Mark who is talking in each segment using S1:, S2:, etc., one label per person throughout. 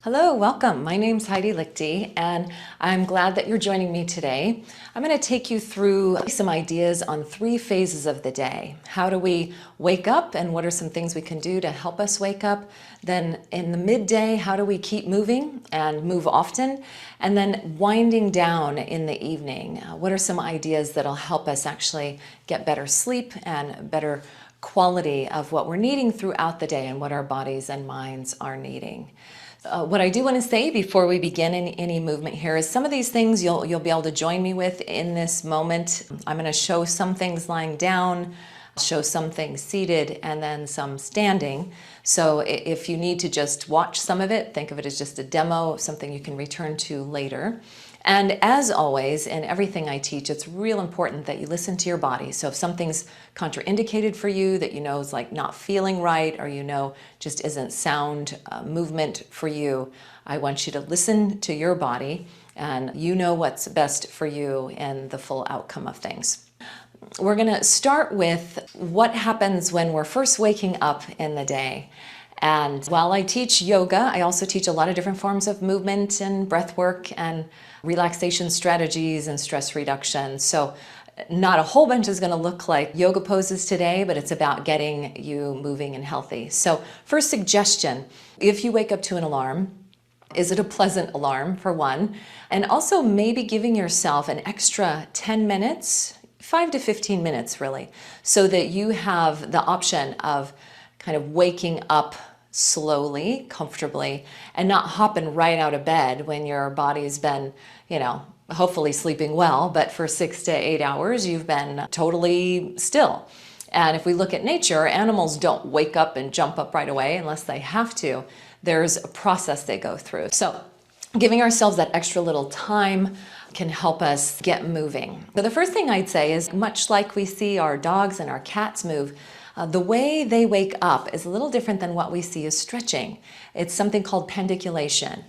S1: Hello, welcome. My name's Heidi and I'm glad that you're joining me today. I'm going to take you through some ideas on 3 phases of the day. How do we wake up and what are some things we can do to help us wake up? Then in the midday, how do we keep moving and move often? And then winding down in the evening, what are some ideas that'll help us actually get better sleep and better quality of what we're needing throughout the day and what our bodies and minds are needing. What I do want to say before we begin any movement here is some of these things you'll be able to join me with in this moment. I'm going to show some things lying down, show some things seated, and then some standing. So if you need to just watch some of it, think of it as just a demo, something you can return to later. And as always, in everything I teach, it's real important that you listen to your body. So if something's contraindicated for you, that you know is like not feeling right, or you know just isn't sound movement for you, I want you to listen to your body, and you know what's best for you and the full outcome of things. We're going to start with what happens when we're first waking up in the day. And while I teach yoga, I also teach a lot of different forms of movement and breath work and relaxation strategies and stress reduction. So not a whole bunch is going to look like yoga poses today, but it's about getting you moving and healthy. So first suggestion, if you wake up to an alarm, is it a pleasant alarm for one? And also maybe giving yourself an extra 10 minutes, 5 to 15 minutes really, so that you have the option of kind of waking up slowly, comfortably, and not hopping right out of bed when your body's been, hopefully sleeping well, but for 6 to 8 hours, you've been totally still. And if we look at nature, animals don't wake up and jump up right away unless they have to. There's a process they go through. So giving ourselves that extra little time can help us get moving. So the first thing I'd say is, much like we see our dogs and our cats move, the way they wake up is a little different than what we see as stretching. It's something called pendiculation.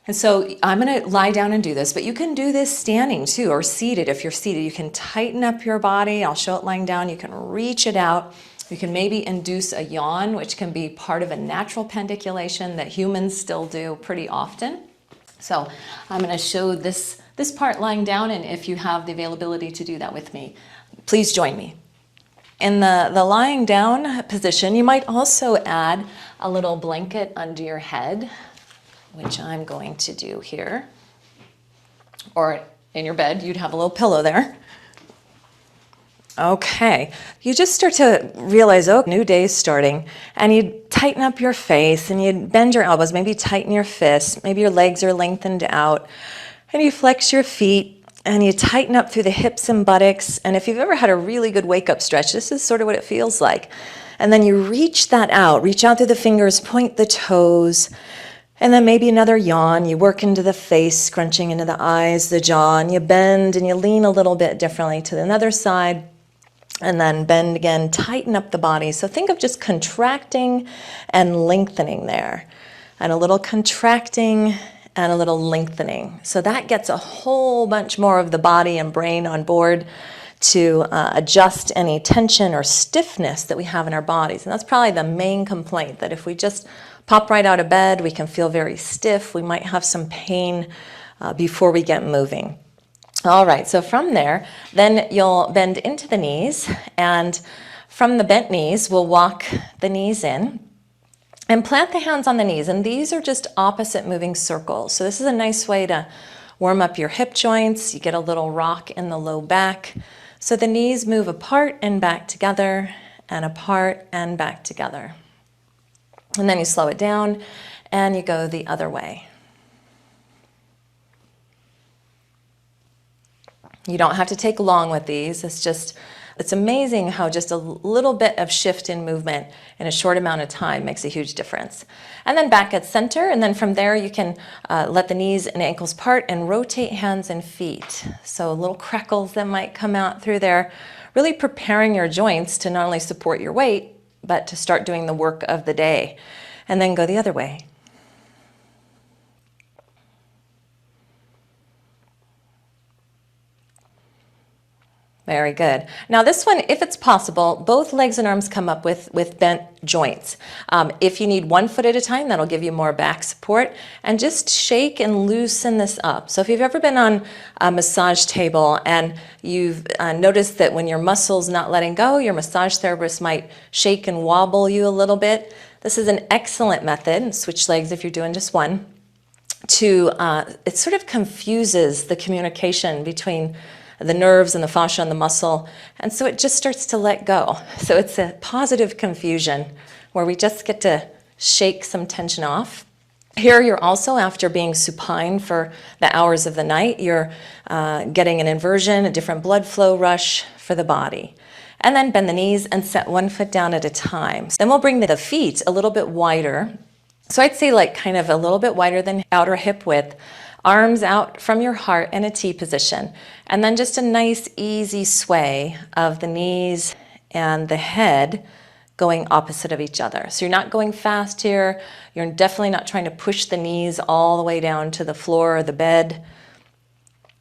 S1: And so I'm going to lie down and do this, but you can do this standing too, or seated. If you're seated, you can tighten up your body. I'll show it lying down. You can reach it out. You can maybe induce a yawn, which can be part of a natural pendiculation that humans still do pretty often. So I'm going to show this part lying down, and if you have the availability to do that with me, please join me. In the lying down position, you might also add a little blanket under your head, which I'm going to do here. Or in your bed, you'd have a little pillow there. Okay, you just start to realize, new day's starting, and you tighten up your face and you bend your elbows, maybe tighten your fists, maybe your legs are lengthened out, and you flex your feet. And you tighten up through the hips and buttocks. And if you've ever had a really good wake-up stretch, this is sort of what it feels like. And then you reach that out. Reach out through the fingers, point the toes. And then maybe another yawn. You work into the face, scrunching into the eyes, the jaw. And you bend and you lean a little bit differently to the other side. And then bend again, tighten up the body. So think of just contracting and lengthening there. And a little contracting and a little lengthening. So that gets a whole bunch more of the body and brain on board to adjust any tension or stiffness that we have in our bodies. And that's probably the main complaint, that if we just pop right out of bed, we can feel very stiff. We might have some pain before we get moving. All right, so from there, then you'll bend into the knees, and from the bent knees, we'll walk the knees in. And plant the hands on the knees, and these are just opposite moving circles. So this is a nice way to warm up your hip joints. You get a little rock in the low back. So the knees move apart and back together, and apart and back together. And then you slow it down, and you go the other way. You don't have to take long with these. It's amazing how just a little bit of shift in movement in a short amount of time makes a huge difference. And then back at center, and then from there you can let the knees and ankles part and rotate hands and feet. So little crackles that might come out through there, really preparing your joints to not only support your weight, but to start doing the work of the day. And then go the other way. Very good. Now this one, if it's possible, both legs and arms come up with bent joints. If you need one foot at a time, that'll give you more back support. And just shake and loosen this up. So if you've ever been on a massage table and you've noticed that when your muscle's not letting go, your massage therapist might shake and wobble you a little bit. This is an excellent method, switch legs if you're doing just one, it sort of confuses the communication between the nerves and the fascia and the muscle, and so it just starts to let go. So it's a positive confusion where we just get to shake some tension off. Here you're also, after being supine for the hours of the night, you're getting an inversion, a different blood flow rush for the body. And then bend the knees and set one foot down at a time. Then we'll bring the feet a little bit wider. So I'd say like kind of a little bit wider than outer hip width. Arms out from your heart in a T position. And then just a nice easy sway of the knees and the head going opposite of each other. So you're not going fast here. You're definitely not trying to push the knees all the way down to the floor or the bed.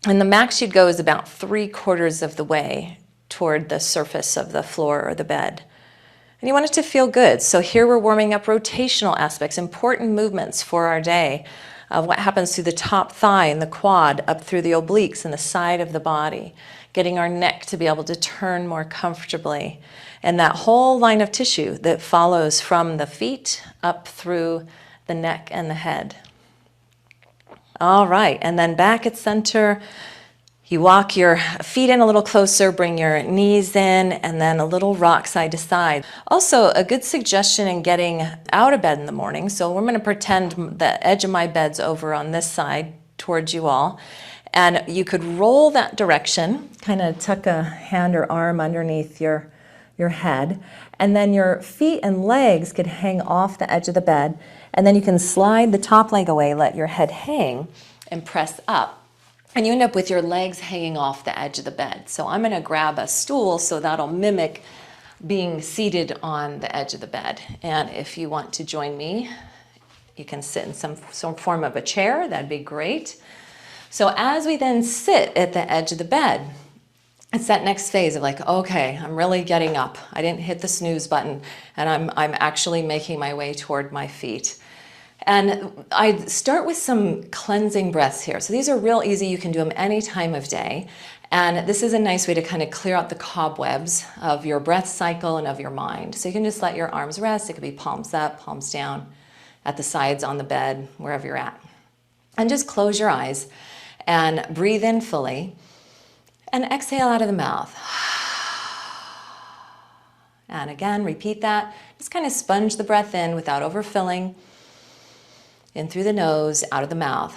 S1: And the max you'd go is about 3/4 of the way toward the surface of the floor or the bed. And you want it to feel good. So here we're warming up rotational aspects, important movements for our day. What happens through the top thigh and the quad, up through the obliques and the side of the body, getting our neck to be able to turn more comfortably, and that whole line of tissue that follows from the feet up through the neck and the head. All right, and then back at center, you walk your feet in a little closer, bring your knees in, and then a little rock side to side. Also, a good suggestion in getting out of bed in the morning. So we're going to pretend the edge of my bed's over on this side towards you all. And you could roll that direction, kind of tuck a hand or arm underneath your head. And then your feet and legs could hang off the edge of the bed. And then you can slide the top leg away, let your head hang, and press up. And you end up with your legs hanging off the edge of the bed. So I'm going to grab a stool so that'll mimic being seated on the edge of the bed. And if you want to join me, you can sit in some form of a chair. That'd be great. So as we then sit at the edge of the bed, it's that next phase of like, okay, I'm really getting up. I didn't hit the snooze button, and I'm actually making my way toward my feet. And I start with some cleansing breaths here. So these are real easy. You can do them any time of day. And this is a nice way to kind of clear out the cobwebs of your breath cycle and of your mind. So you can just let your arms rest. It could be palms up, palms down, at the sides, on the bed, wherever you're at. And just close your eyes and breathe in fully and exhale out of the mouth. And again, repeat that. Just kind of sponge the breath in without overfilling. In through the nose, out of the mouth.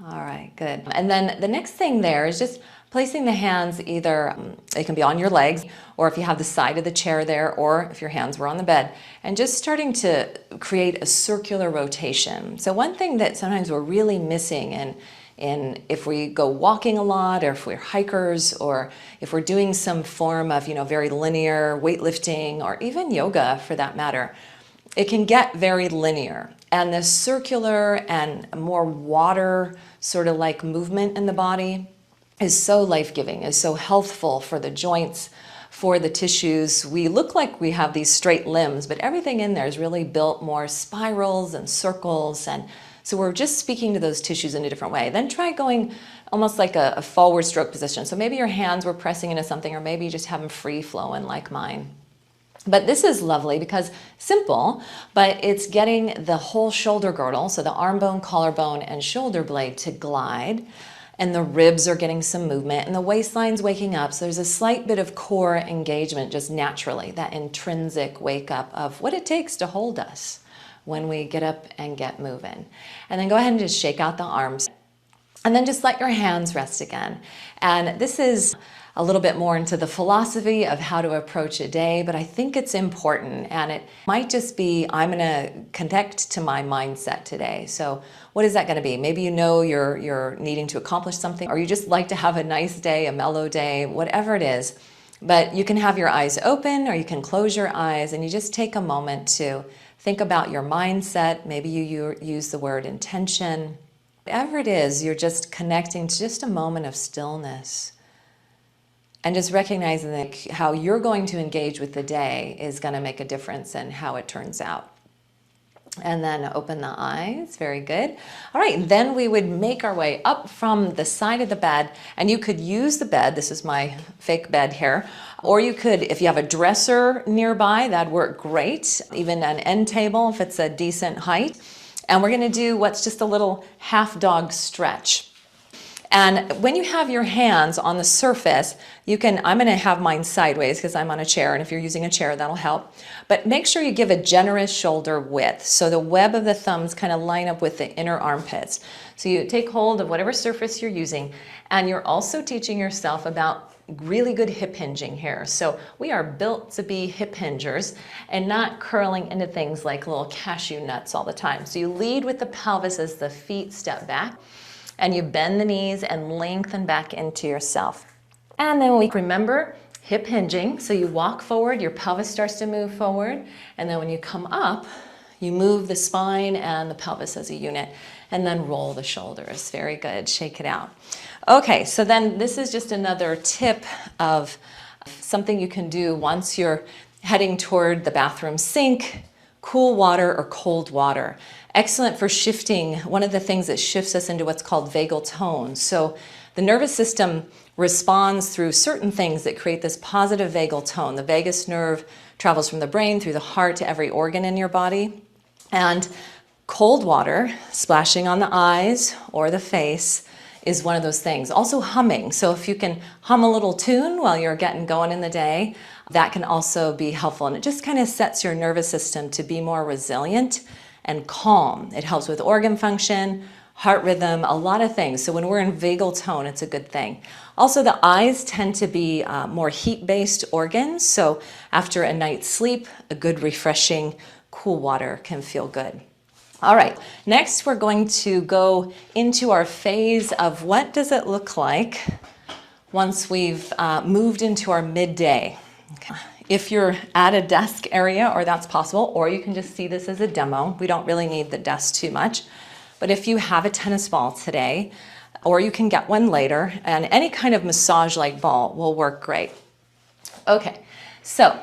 S1: All right, good. And then the next thing there is just placing the hands either, they can be on your legs, or if you have the side of the chair there, or if your hands were on the bed, and just starting to create a circular rotation. So one thing that sometimes we're really missing and if we go walking a lot, or if we're hikers, or if we're doing some form of, very linear weightlifting, or even yoga for that matter, it can get very linear. And the circular and more water sort of like movement in the body is so life-giving, is so healthful for the joints, for the tissues. We look like we have these straight limbs, but everything in there is really built more spirals and circles, and so we're just speaking to those tissues in a different way. Then try going almost like a forward stroke position. So maybe your hands were pressing into something, or maybe you just have them free flowing like mine. But this is lovely because simple, but it's getting the whole shoulder girdle, so the arm bone, collarbone, and shoulder blade to glide. And the ribs are getting some movement, and the waistline's waking up. So there's a slight bit of core engagement just naturally, that intrinsic wake up of what it takes to hold us when we get up and get moving. And then go ahead and just shake out the arms. And then just let your hands rest again. And this is a little bit more into the philosophy of how to approach a day, but I think it's important, and it might just be, I'm gonna connect to my mindset today. So what is that gonna be? Maybe you're needing to accomplish something, or you just like to have a nice day, a mellow day, whatever it is. But you can have your eyes open, or you can close your eyes, and you just take a moment to Think about your mindset. Maybe you use the word intention. Whatever it is, you're just connecting to just a moment of stillness. And just recognizing that how you're going to engage with the day is going to make a difference in how it turns out. And then open the eyes. Very good. All right, then we would make our way up from the side of the bed, and you could use the bed. This is my fake bed here. Or you could, if you have a dresser nearby, that'd work great. Even an end table if it's a decent height. And we're going to do what's just a little half dog stretch. And when you have your hands on the surface, I'm going to have mine sideways because I'm on a chair, and if you're using a chair, that'll help. But make sure you give a generous shoulder width, so the web of the thumbs kind of line up with the inner armpits. So you take hold of whatever surface you're using, and you're also teaching yourself about really good hip hinging here. So we are built to be hip hingers and not curling into things like little cashew nuts all the time. So you lead with the pelvis as the feet step back. And you bend the knees and lengthen back into yourself. And then we remember hip hinging. So you walk forward, your pelvis starts to move forward. And then when you come up, you move the spine and the pelvis as a unit. And then roll the shoulders. Very good. Shake it out. Okay, so then this is just another tip of something you can do once you're heading toward the bathroom sink. Cool water or cold water. Excellent for shifting. One of the things that shifts us into what's called vagal tone. So the nervous system responds through certain things that create this positive vagal tone. The vagus nerve travels from the brain through the heart to every organ in your body. And cold water, splashing on the eyes or the face, is one of those things. Also humming. So if you can hum a little tune while you're getting going in the day, that can also be helpful. And it just kind of sets your nervous system to be more resilient and calm. It helps with organ function, heart rhythm, a lot of things. So when we're in vagal tone, it's a good thing. Also, the eyes tend to be more heat-based organs. So after a night's sleep, a good refreshing cool water can feel good. All right, next we're going to go into our phase of what does it look like once we've moved into our midday. Okay. If you're at a desk area, or that's possible, or you can just see this as a demo. We don't really need the desk too much. But if you have a tennis ball today, or you can get one later, and any kind of massage-like ball will work great. Okay, so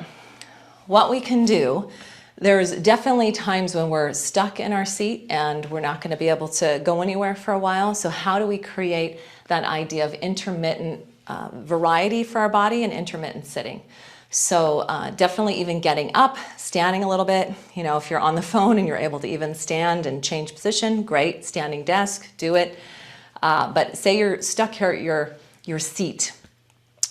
S1: what we can do, there's definitely times when we're stuck in our seat and we're not going to be able to go anywhere for a while. So how do we create that idea of intermittent variety for our body and intermittent sitting? So definitely even getting up, standing a little bit. You know, if you're on the phone and you're able to even stand and change position, great. Standing desk, do it. But say you're stuck here at your seat.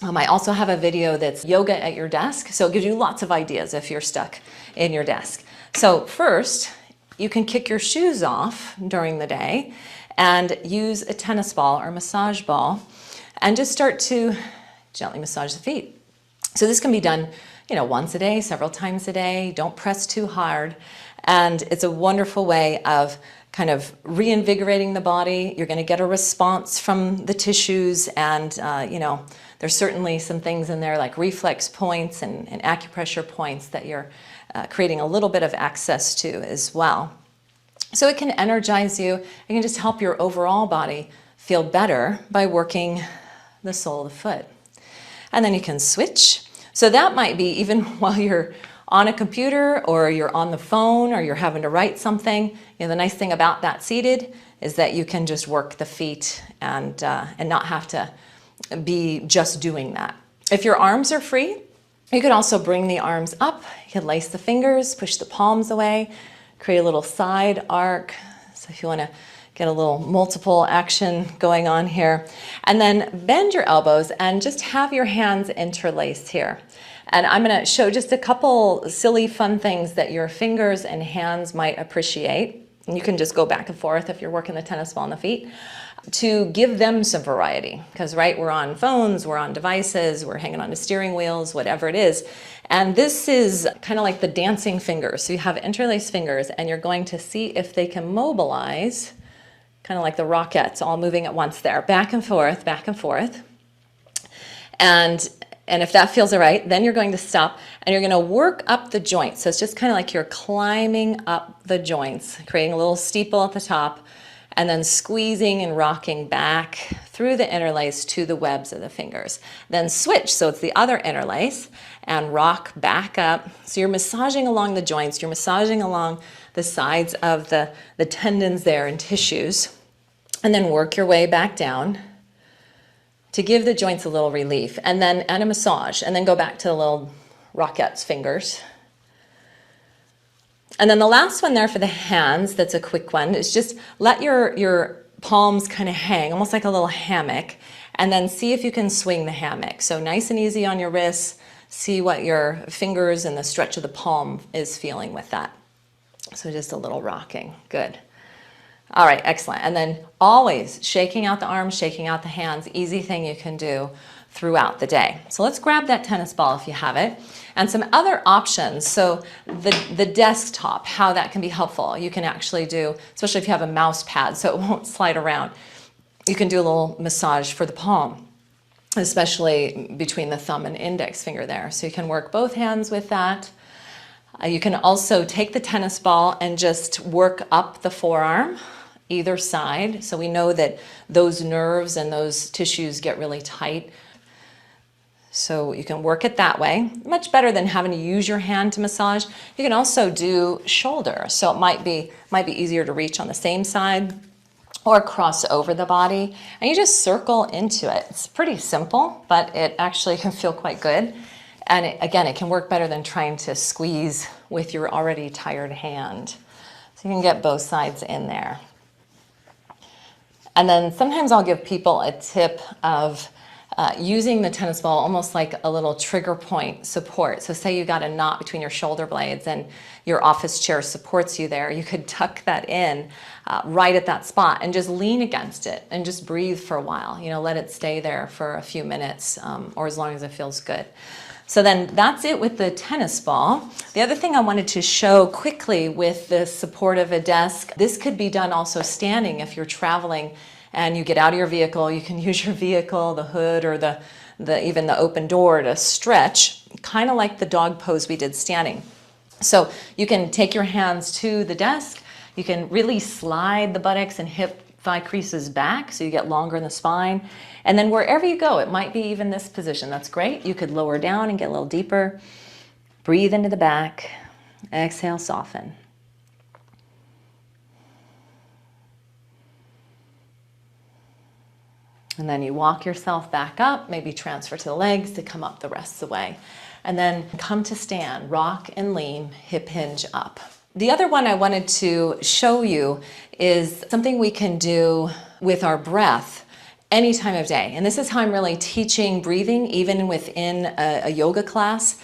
S1: I also have a video that's yoga at your desk. So it gives you lots of ideas if you're stuck in your desk. So first, you can kick your shoes off during the day and use a tennis ball or massage ball and just start to gently massage the feet. So this can be done, once a day, several times a day. Don't press too hard. And it's a wonderful way of kind of reinvigorating the body. You're going to get a response from the tissues, and there's certainly some things in there like reflex points and acupressure points that you're creating a little bit of access to as well. So it can energize you. It can just help your overall body feel better by working the sole of the foot. And then you can switch. So that might be even while you're on a computer or you're on the phone or you're having to write something. The nice thing about that seated is that you can just work the feet and not have to be just doing that. If your arms are free, you could also bring the arms up. You can lace the fingers, push the palms away, create a little side arc. So if you want to get a little multiple action going on here. And then bend your elbows and just have your hands interlaced here. And I'm going to show just a couple silly fun things that your fingers and hands might appreciate. And you can just go back and forth if you're working the tennis ball on the feet to give them some variety. Because, right, we're on phones, we're on devices, we're hanging on to steering wheels, whatever it is. And this is kind of like the dancing fingers. So you have interlaced fingers and you're going to see if they can mobilize, kind of like the Rockettes all moving at once there, back and forth, back and forth. And And if that feels all right, then you're going to stop and you're going to work up the joints. So it's just kind of like you're climbing up the joints, creating a little steeple at the top, and then squeezing and rocking back through the interlace to the webs of the fingers. Then switch, so it's the other interlace, and rock back up. So you're massaging along the joints, you're massaging along the sides of the tendons there and tissues, and then work your way back down to give the joints a little relief, and a massage, and then go back to the little Rockettes fingers. And then the last one there for the hands, that's a quick one, is just let your palms kind of hang, almost like a little hammock, and then see if you can swing the hammock. So nice and easy on your wrists, see what your fingers and the stretch of the palm is feeling with that. So just a little rocking, good. All right, excellent. And then always shaking out the arms, shaking out the hands, easy thing you can do throughout the day. So let's grab that tennis ball if you have it. And some other options. So the desktop, how that can be helpful. You can actually do, especially if you have a mouse pad so it won't slide around, you can do a little massage for the palm, especially between the thumb and index finger there. So you can work both hands with that. You can also take the tennis ball and just work up the forearm, either side. So we know that those nerves and those tissues get really tight. So you can work it that way. Much better than having to use your hand to massage. You can also do shoulder. So it might be easier to reach on the same side or cross over the body. And you just circle into it. It's pretty simple, but it actually can feel quite good. And again, it can work better than trying to squeeze with your already tired hand. So you can get both sides in there. And then sometimes I'll give people a tip of using the tennis ball almost like a little trigger point support. So say you got a knot between your shoulder blades and your office chair supports you there. You could tuck that in right at that spot and just lean against it and just breathe for a while. You know, let it stay there for a few minutes or as long as it feels good. So then that's it with the tennis ball. The other thing I wanted to show quickly with the support of a desk, this could be done also standing if you're traveling and you get out of your vehicle. You can use your vehicle, the hood, or even the open door to stretch, kind of like the dog pose we did standing. So you can take your hands to the desk. You can really slide the buttocks and hip thigh creases back so you get longer in the spine. And then wherever you go, it might be even this position. That's great. You could lower down and get a little deeper. Breathe into the back. Exhale, soften. And then you walk yourself back up, maybe transfer to the legs to come up the rest of the way. And then come to stand, rock and lean, hip hinge up. The other one I wanted to show you is something we can do with our breath any time of day. And this is how I'm really teaching breathing, even within a yoga class,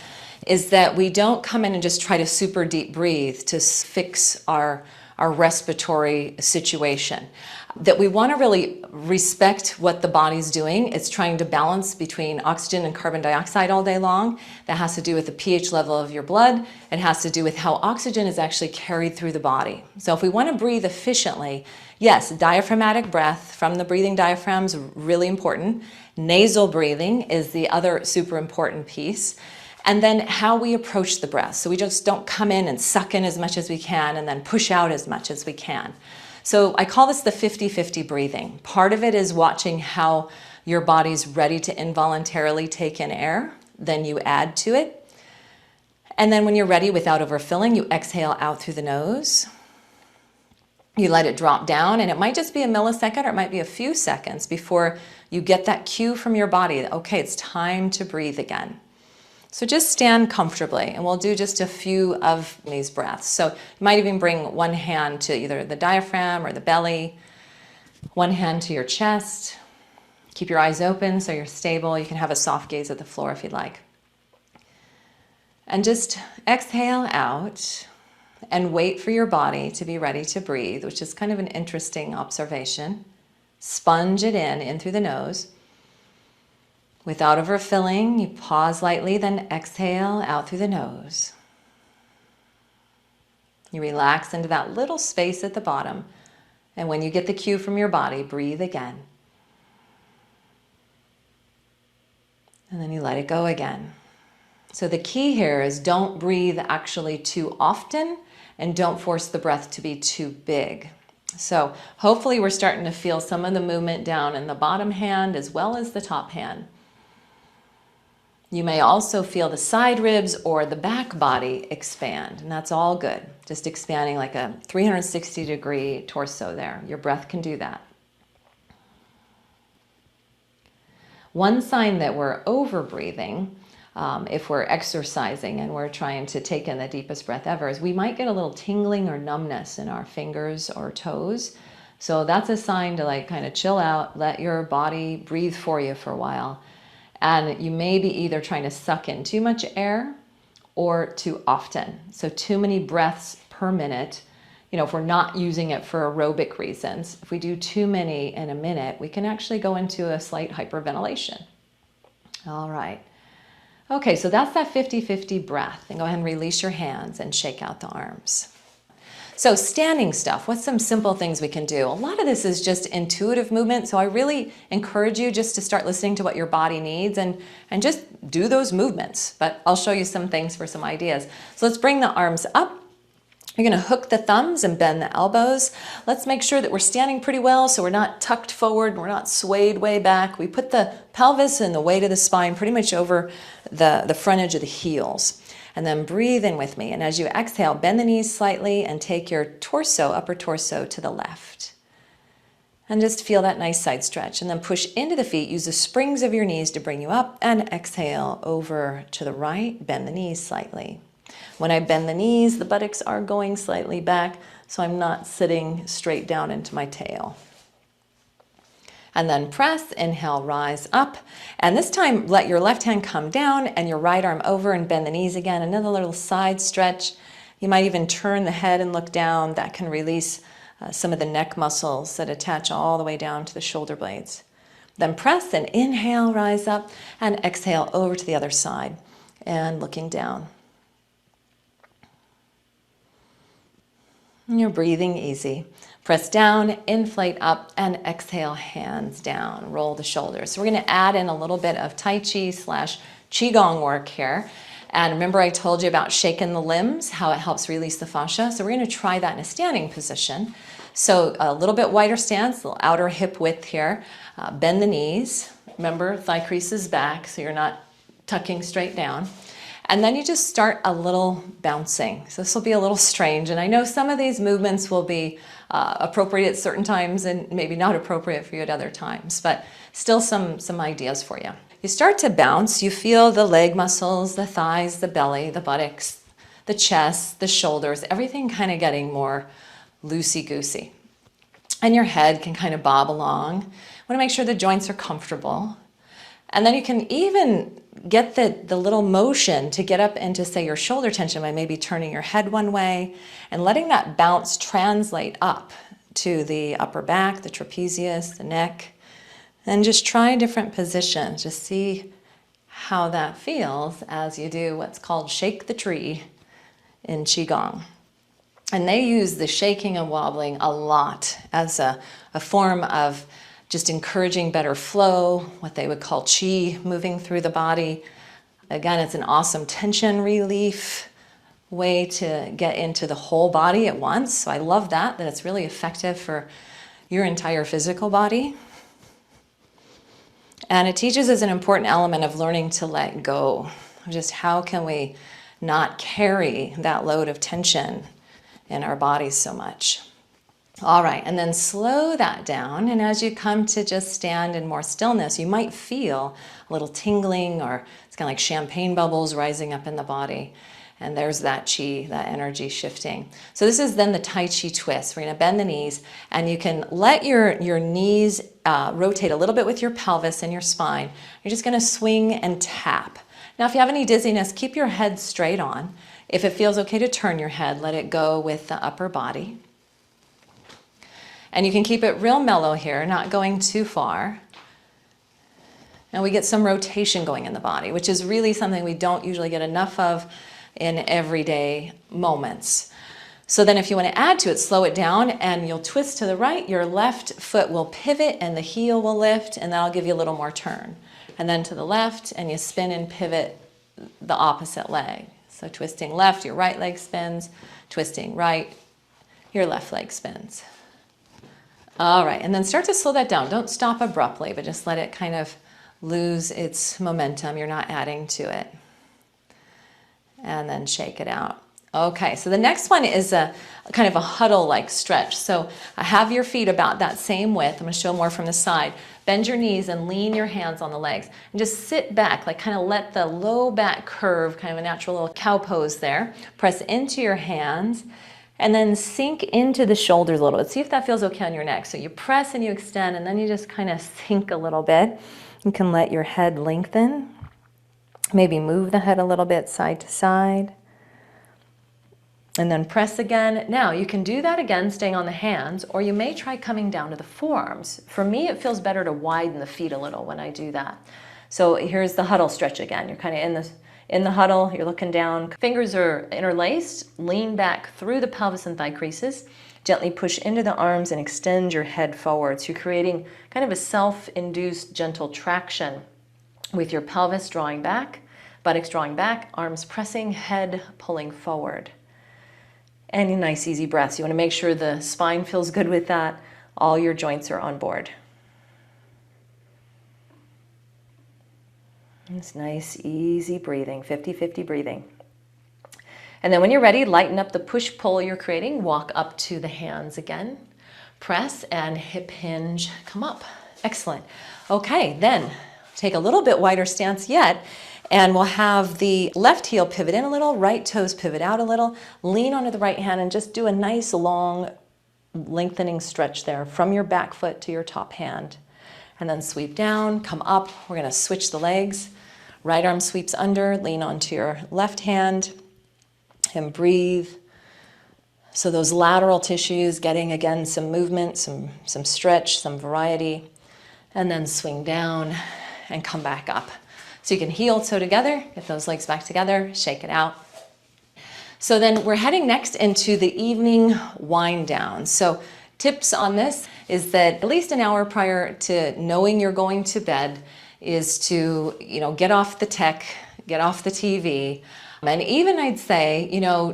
S1: is that we don't come in and just try to super deep breathe to fix our respiratory situation. That we want to really respect what the body's doing. It's trying to balance between oxygen and carbon dioxide all day long. That has to do with the pH level of your blood. It has to do with how oxygen is actually carried through the body. So if we want to breathe efficiently, yes, diaphragmatic breath from the breathing diaphragm is really important. Nasal breathing is the other super important piece. And then how we approach the breath. So we just don't come in and suck in as much as we can and then push out as much as we can. So I call this the 50-50 breathing. Part of it is watching how your body's ready to involuntarily take in air, then you add to it. And then when you're ready without overfilling, you exhale out through the nose. You let it drop down, and it might just be a millisecond or it might be a few seconds before you get that cue from your body that, okay, it's time to breathe again. So just stand comfortably, and we'll do just a few of these breaths. So you might even bring one hand to either the diaphragm or the belly, one hand to your chest. Keep your eyes open so you're stable. You can have a soft gaze at the floor if you'd like. And just exhale out and wait for your body to be ready to breathe, which is kind of an interesting observation. Sponge it in through the nose. Without overfilling, you pause lightly, then exhale out through the nose. You relax into that little space at the bottom, and when you get the cue from your body, breathe again. And then you let it go again. So the key here is don't breathe actually too often and don't force the breath to be too big. So hopefully we're starting to feel some of the movement down in the bottom hand as well as the top hand. You may also feel the side ribs or the back body expand, and that's all good. Just expanding like a 360-degree torso there. Your breath can do that. One sign that we're over-breathing, if we're exercising and we're trying to take in the deepest breath ever, is we might get a little tingling or numbness in our fingers or toes. So that's a sign to like kind of chill out, let your body breathe for you for a while. And you may be either trying to suck in too much air or too often. So too many breaths per minute. You know, if we're not using it for aerobic reasons, if we do too many in a minute, we can actually go into a slight hyperventilation. All right. Okay, so that's that 50-50 breath. And go ahead and release your hands and shake out the arms. So standing stuff, what's some simple things we can do? A lot of this is just intuitive movement, so I really encourage you just to start listening to what your body needs and just do those movements. But I'll show you some things for some ideas. So let's bring the arms up. You're going to hook the thumbs and bend the elbows. Let's make sure that we're standing pretty well so we're not tucked forward, we're not swayed way back. We put the pelvis and the weight of the spine pretty much over the front edge of the heels. And then breathe in with me. And as you exhale, bend the knees slightly and take your torso, upper torso, to the left. And just feel that nice side stretch. And then push into the feet. Use the springs of your knees to bring you up. And exhale over to the right. Bend the knees slightly. When I bend the knees, the buttocks are going slightly back, so I'm not sitting straight down into my tail. And then press, inhale, rise up. And this time, let your left hand come down and your right arm over and bend the knees again. Another little side stretch. You might even turn the head and look down. That can release some of the neck muscles that attach all the way down to the shoulder blades. Then press and inhale, rise up, and exhale over to the other side and looking down. And you're breathing easy. Press down, inflate up, and exhale, hands down. Roll the shoulders. So we're going to add in a little bit of Tai Chi / Qigong work here. And remember I told you about shaking the limbs, how it helps release the fascia. So we're going to try that in a standing position. So a little bit wider stance, a little outer hip width here. Bend the knees. Remember, thigh creases back so you're not tucking straight down. And then you just start a little bouncing. So this will be a little strange. And I know some of these movements will be appropriate at certain times and maybe not appropriate for you at other times, but still some ideas for you. You start to bounce. You feel the leg muscles, the thighs, the belly, the buttocks, the chest, the shoulders, everything kind of getting more loosey-goosey. And your head can kind of bob along. You want to make sure the joints are comfortable. And then you can even get the little motion to get up into, say, your shoulder tension by maybe turning your head one way and letting that bounce translate up to the upper back, the trapezius, the neck, and just try different positions. Just see how that feels as you do what's called shake the tree in Qigong. And they use the shaking and wobbling a lot as a form of just encouraging better flow, what they would call qi moving through the body. Again, it's an awesome tension relief way to get into the whole body at once. So I love that it's really effective for your entire physical body. And it teaches us an important element of learning to let go. Just how can we not carry that load of tension in our bodies so much? All right, and then slow that down. And as you come to just stand in more stillness, you might feel a little tingling, or it's kind of like champagne bubbles rising up in the body. And there's that qi, that energy shifting. So this is then the Tai Chi twist. We're going to bend the knees, and you can let your knees rotate a little bit with your pelvis and your spine. You're just going to swing and tap. Now, if you have any dizziness, keep your head straight on. If it feels okay to turn your head, let it go with the upper body. And you can keep it real mellow here, not going too far. And we get some rotation going in the body, which is really something we don't usually get enough of in everyday moments. So then if you want to add to it, slow it down, and you'll twist to the right. Your left foot will pivot and the heel will lift, and that'll give you a little more turn. and then to the left, and you spin and pivot the opposite leg. So twisting left, your right leg spins, twisting right, your left leg spins. All right, and then start to slow that down. Don't stop abruptly, but just let it kind of lose its momentum. You're not adding to it. And then shake it out. Okay, so the next one is a kind of a huddle-like stretch. So have your feet about that same width. I'm going to show more from the side. Bend your knees and lean your hands on the legs. And just sit back, like kind of let the low back curve, kind of a natural little cow pose there. Press into your hands and then sink into the shoulders a little bit. See if that feels okay on your neck. So you press and you extend, and then you just kind of sink a little bit. You can let your head lengthen. Maybe move the head a little bit side to side. And then press again. Now you can do that again, staying on the hands, or you may try coming down to the forearms. For me, it feels better to widen the feet a little when I do that. So here's the huddle stretch again. You're kind of in the huddle, you're looking down. Fingers are interlaced, lean back through the pelvis and thigh creases. Gently push into the arms and extend your head forward. So you're creating kind of a self-induced gentle traction with your pelvis drawing back, buttocks drawing back, arms pressing, head pulling forward. And nice easy breaths. You want to make sure the spine feels good with that. All your joints are on board. It's nice, easy breathing, 50-50 breathing. And then when you're ready, lighten up the push-pull you're creating. Walk up to the hands again. Press and hip hinge, come up. Excellent. Okay, then take a little bit wider stance yet, and we'll have the left heel pivot in a little, right toes pivot out a little, lean onto the right hand and just do a nice long lengthening stretch there from your back foot to your top hand. And then sweep down, come up. We're gonna switch the legs. Right arm sweeps under, lean onto your left hand and breathe. So those lateral tissues getting, again, some movement, some stretch, some variety. And then swing down and come back up. So you can heel toe together, get those legs back together, shake it out. So then we're heading next into the evening wind down. So tips on this is that at least an hour prior to knowing you're going to bed is to, get off the tech, get off the TV. And even I'd say,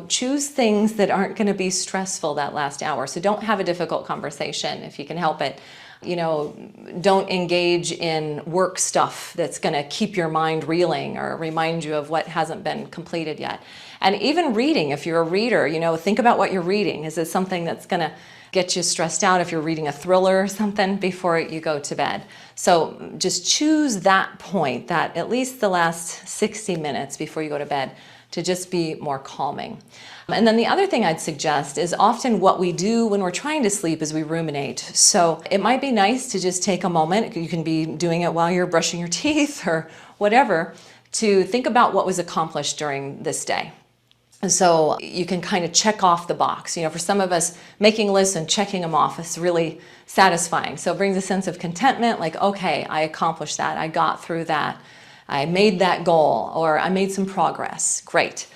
S1: choose things that aren't going to be stressful that last hour. So don't have a difficult conversation if you can help it. Don't engage in work stuff that's going to keep your mind reeling or remind you of what hasn't been completed yet. And even reading, if you're a reader, think about what you're reading. Is it something that's going to get you stressed out if you're reading a thriller or something before you go to bed? So just choose that point, that at least the last 60 minutes before you go to bed, to just be more calming. And then the other thing I'd suggest is often what we do when we're trying to sleep is we ruminate. So it might be nice to just take a moment, you can be doing it while you're brushing your teeth or whatever, to think about what was accomplished during this day. So you can kind of check off the box. For some of us, making lists and checking them off is really satisfying. So it brings a sense of contentment, like, okay, I accomplished that, I got through that, I made that goal, or I made some progress. Great.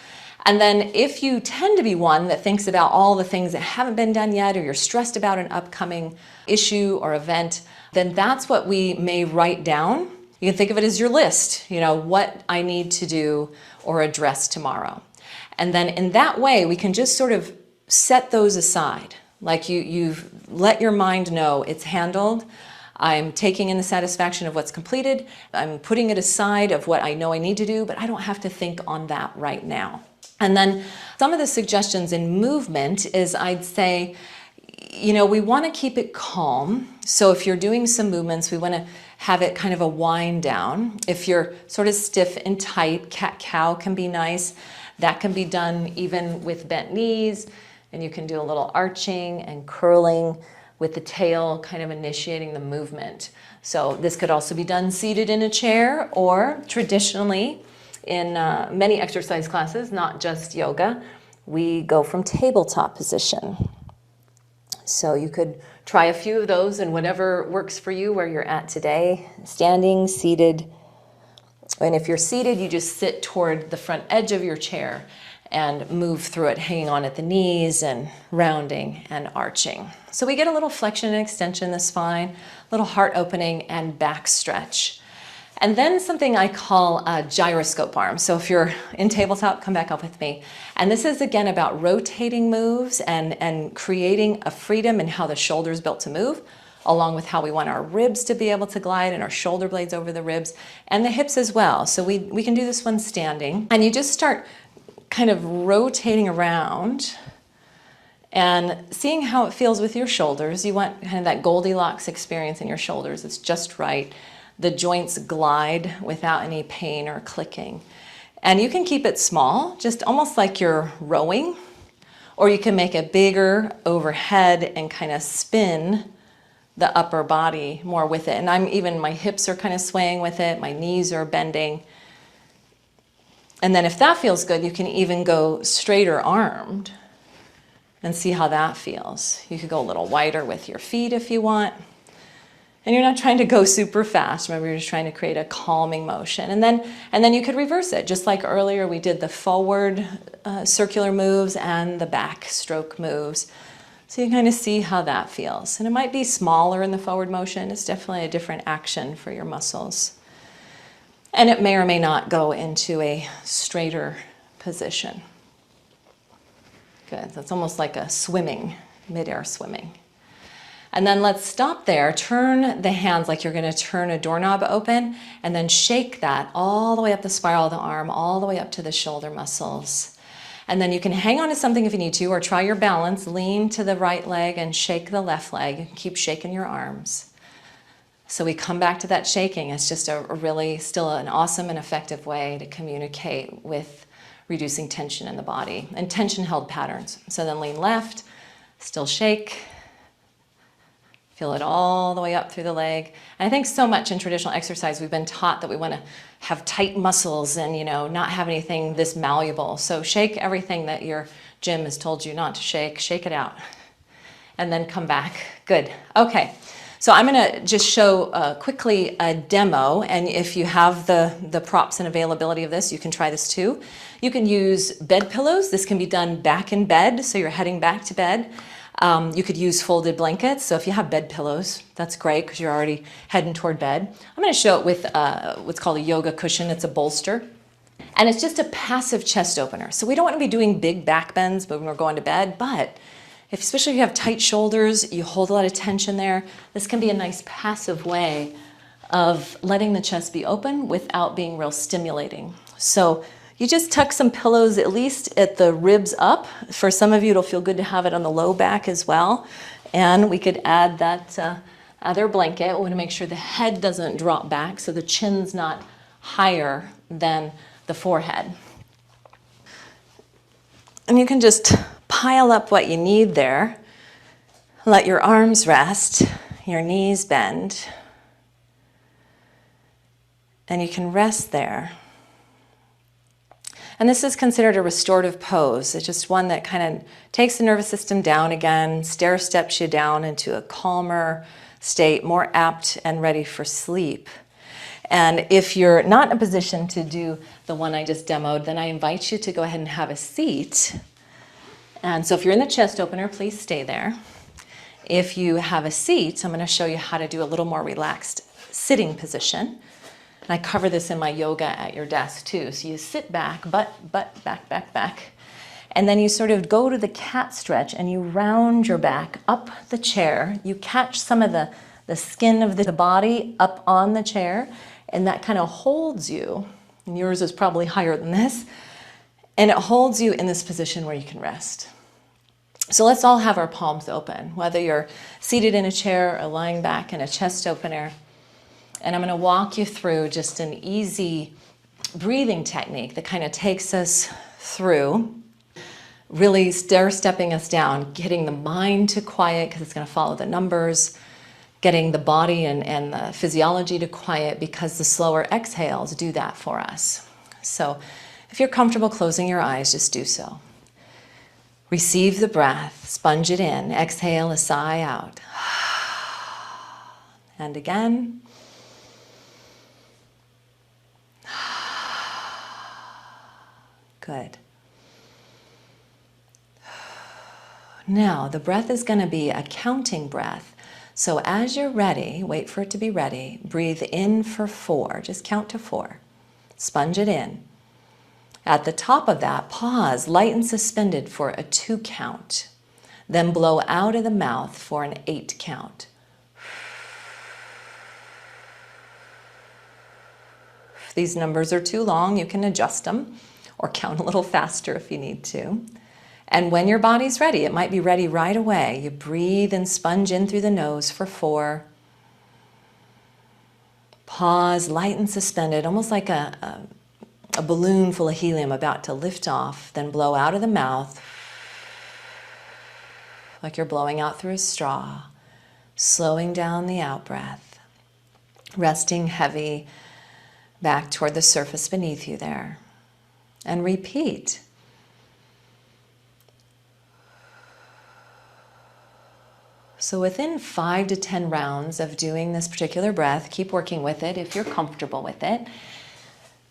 S1: And then if you tend to be one that thinks about all the things that haven't been done yet, or you're stressed about an upcoming issue or event, then that's what we may write down. You can think of it as your list, what I need to do or address tomorrow. And then in that way, we can just sort of set those aside. Like you've let your mind know it's handled. I'm taking in the satisfaction of what's completed. I'm putting it aside of what I know I need to do, but I don't have to think on that right now. And then some of the suggestions in movement is, I'd say, we want to keep it calm. So if you're doing some movements, we want to have it kind of a wind down. If you're sort of stiff and tight, cat-cow can be nice. That can be done even with bent knees, and you can do a little arching and curling with the tail, kind of initiating the movement. So this could also be done seated in a chair, or traditionally in many exercise classes, not just yoga, we go from tabletop position. So you could try a few of those, and whatever works for you where you're at today, standing, seated. And if you're seated, you just sit toward the front edge of your chair and move through it, hanging on at the knees and rounding and arching. So we get a little flexion and extension in the spine, a little heart opening and back stretch. And then something I call a gyroscope arm. So if you're in tabletop, come back up with me. And this is again about rotating moves and creating a freedom in how the shoulder is built to move, along with how we want our ribs to be able to glide and our shoulder blades over the ribs and the hips as well. So we can do this one standing. And you just start kind of rotating around and seeing how it feels with your shoulders. You want kind of that Goldilocks experience in your shoulders. It's just right. The joints glide without any pain or clicking. And you can keep it small, just almost like you're rowing, or you can make it bigger overhead and kind of spin the upper body more with it. And my hips are kind of swaying with it, my knees are bending. And then if that feels good, you can even go straighter armed and see how that feels. You could go a little wider with your feet if you want. And you're not trying to go super fast. Remember, you're just trying to create a calming motion. And then you could reverse it. Just like earlier, we did the forward circular moves and the back stroke moves. So you kind of see how that feels. And it might be smaller in the forward motion. It's definitely a different action for your muscles. And it may or may not go into a straighter position. Good. So it's almost like a swimming, midair swimming. And then let's stop there. Turn the hands like you're going to turn a doorknob open, and then shake that all the way up the spiral of the arm, all the way up to the shoulder muscles. And then you can hang on to something if you need to, or try your balance. Lean to the right leg and shake the left leg. Keep shaking your arms. So we come back to that shaking. It's just a really still an awesome and effective way to communicate with reducing tension in the body and tension held patterns. So then lean left, still shake. Feel it all the way up through the leg. And I think so much in traditional exercise, we've been taught that we want to have tight muscles and, not have anything this malleable. So shake everything that your gym has told you not to shake. Shake it out. And then come back. Good. Okay. So I'm going to just show quickly a demo. And if you have the props and availability of this, you can try this too. You can use bed pillows. This can be done back in bed. So you're heading back to bed. You could use folded blankets. So if you have bed pillows, that's great because you're already heading toward bed. I'm going to show it with what's called a yoga cushion. It's a bolster. And it's just a passive chest opener. So we don't want to be doing big back bends when we're going to bed, but especially if you have tight shoulders, you hold a lot of tension there, this can be a nice passive way of letting the chest be open without being real stimulating. So you just tuck some pillows at least at the ribs up. For some of you, it'll feel good to have it on the low back as well. And we could add that other blanket. We want to make sure the head doesn't drop back so the chin's not higher than the forehead. And you can just pile up what you need there. Let your arms rest, your knees bend. And you can rest there. And this is considered a restorative pose. It's just one that kind of takes the nervous system down again, stair steps you down into a calmer state, more apt and ready for sleep. And if you're not in a position to do the one I just demoed, then I invite you to go ahead and have a seat. And so if you're in the chest opener, please stay there. If you have a seat, I'm going to show you how to do a little more relaxed sitting position. And I cover this in my yoga at your desk too. So you sit back, butt, back. And then you sort of go to the cat stretch and you round your back up the chair. You catch some of the skin of the body up on the chair, and that kind of holds you. And yours is probably higher than this. And it holds you in this position where you can rest. So let's all have our palms open, whether you're seated in a chair or lying back in a chest opener. And I'm going to walk you through just an easy breathing technique that kind of takes us through, really stair-stepping us down, getting the mind to quiet because it's going to follow the numbers, getting the body and the physiology to quiet because the slower exhales do that for us. So if you're comfortable closing your eyes, just do so. Receive the breath, sponge it in, exhale a sigh out. And again. Good. Now, the breath is going to be a counting breath. So as you're ready, wait for it to be ready, breathe in for 4, just count to 4. Sponge it in. At the top of that, pause, light and suspended for a 2 count. Then blow out of the mouth for an 8 count. If these numbers are too long, you can adjust them or count a little faster if you need to. And when your body's ready, it might be ready right away. You breathe and sponge in through the nose for 4. Pause, light and suspended, almost like a balloon full of helium about to lift off. Then blow out of the mouth like you're blowing out through a straw, slowing down the out-breath, resting heavy back toward the surface beneath you there. And repeat. So within 5 to 10 rounds of doing this particular breath, keep working with it if you're comfortable with it,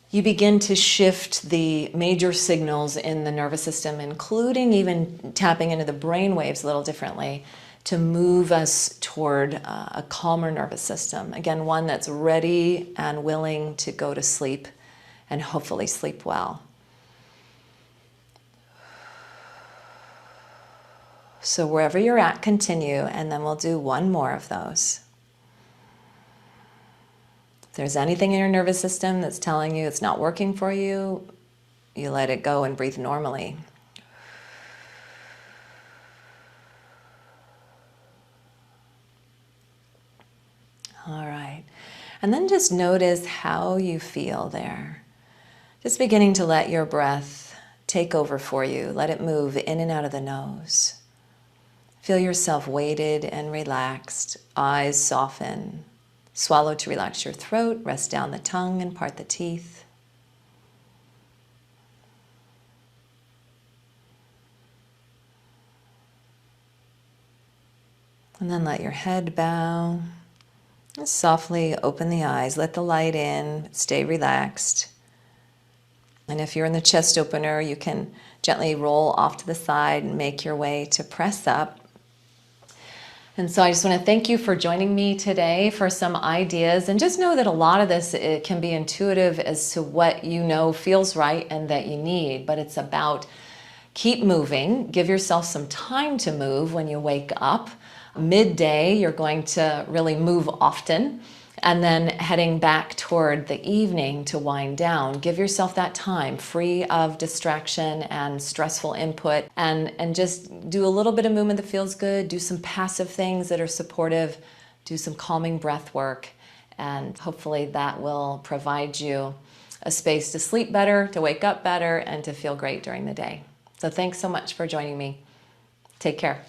S1: you begin to shift the major signals in the nervous system, including even tapping into the brain waves a little differently to move us toward a calmer nervous system. Again, one that's ready and willing to go to sleep and hopefully sleep well. So wherever you're at, continue, and then we'll do one more of those. If there's anything in your nervous system that's telling you it's not working for you, you let it go and breathe normally. All right. And then just notice how you feel there. Just beginning to let your breath take over for you. Let it move in and out of the nose. Feel yourself weighted and relaxed, eyes soften. Swallow to relax your throat, rest down the tongue and part the teeth. And then let your head bow. Just softly open the eyes, let the light in, stay relaxed. And if you're in the chest opener, you can gently roll off to the side and make your way to press up. And so I just want to thank you for joining me today for some ideas, and just know that a lot of this, it can be intuitive as to what you know feels right and that you need, but it's about keep moving, give yourself some time to move when you wake up. Midday, you're going to really move often, and then heading back toward the evening to wind down. Give yourself that time free of distraction and stressful input, and just do a little bit of movement that feels good, do some passive things that are supportive, do some calming breath work, and hopefully that will provide you a space to sleep better, to wake up better, and to feel great during the day. So thanks so much for joining me. Take care.